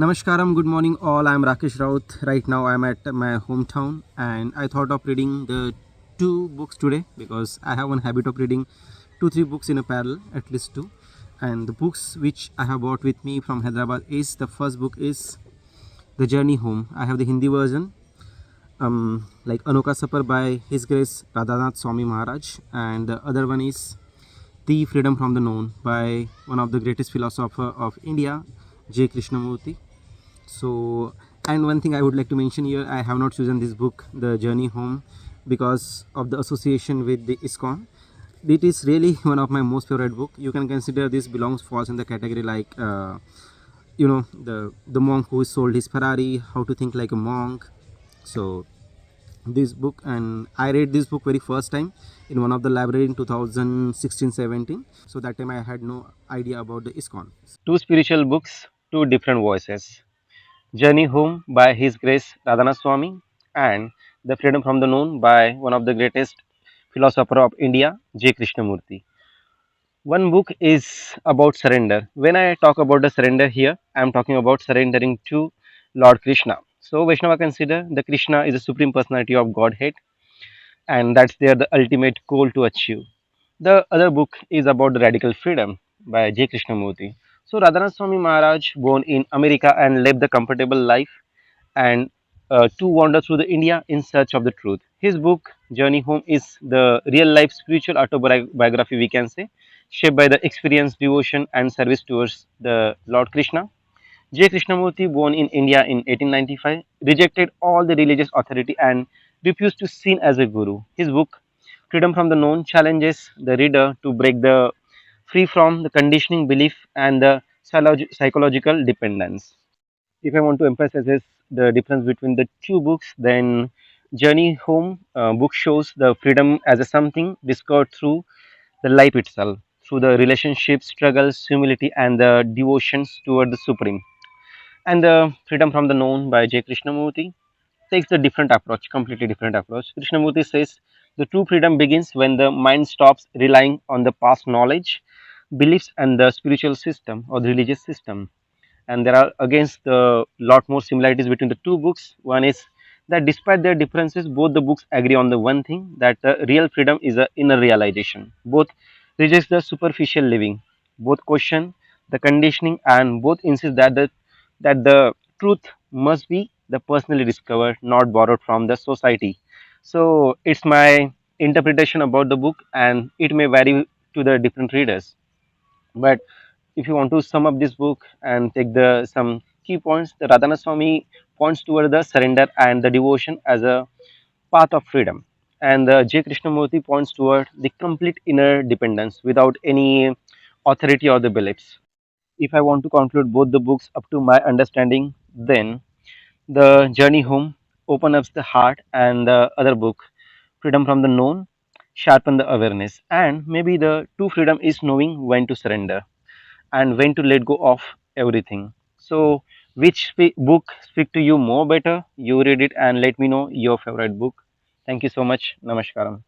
Namaskaram, good morning all. I'm Rakesh Raut. Right now I'm at my hometown and I thought of reading the two books today because I have one habit of reading 2-3 books in a parallel, at least two. And the books which I have brought with me from Hyderabad is the first book is The Journey Home. I have the Hindi version, like Anoka Sapar by His Grace Radhanath Swami Maharaj, and the other one is The Freedom from the Known by one of the greatest philosopher of India, J. Krishnamurti. So, and one thing I would like to mention here, I have not chosen this book, The Journey Home, because of the association with the ISKCON. It is really one of my most favorite book. You can consider this falls in the category like the monk who sold his Ferrari, how to think like a monk. So this book, and I read this book very first time in one of the library in 2016-17. So that time I had no idea about the ISKCON. Two spiritual books, two different voices. Journey Home by His Grace Radhanath Swami and The Freedom from the Known by one of the greatest philosopher of India, J. Krishnamurti. One book is about surrender. When I talk about the surrender here, I am talking about surrendering to Lord Krishna. So Vaishnava consider the Krishna is a supreme personality of Godhead, and that's their the ultimate goal to achieve. The other book is about the radical freedom by J. Krishnamurti. So Radhanath Swami Maharaj, born in America and lived the comfortable life and to wander through the India in search of the truth. His book Journey Home is the real life spiritual autobiography, we can say, shaped by the experience, devotion, and service towards the Lord Krishna. J. Krishnamurti, born in India in 1895, rejected all the religious authority and refused to seen as a guru. His book Freedom from the Known challenges the reader to break the free from the conditioning belief and the psychological dependence. If I want to emphasize this, the difference between the two books, then Journey Home book shows the freedom as a something discovered through the life itself, through the relationships, struggles, humility, and the devotions toward the Supreme. And the Freedom from the Known by J. Krishnamurti takes a different approach, completely different approach. Krishnamurti says the true freedom begins when the mind stops relying on the past knowledge, beliefs, and the spiritual system or the religious system. And there are against the lot more similarities between the two books. One is that despite their differences, both the books agree on the one thing, that the real freedom is a inner realization. Both reject the superficial living, both question the conditioning, and both insist that the truth must be the personally discovered, not borrowed from the society. So it's my interpretation about the book, and it may vary to the different readers. But if you want to sum up this book and take the some key points, the Radhana Swami points toward the surrender and the devotion as a path of freedom, and the J. Krishnamurti points toward the complete inner dependence without any authority or the beliefs. If I want to conclude both the books up to my understanding, then the Journey Home open up the heart, and the other book, Freedom from the Known, sharpen the awareness. And maybe the true freedom is knowing when to surrender and when to let go of everything. So, which book speak to you more better? You read it and let me know your favorite book. Thank you so much. Namaskaram.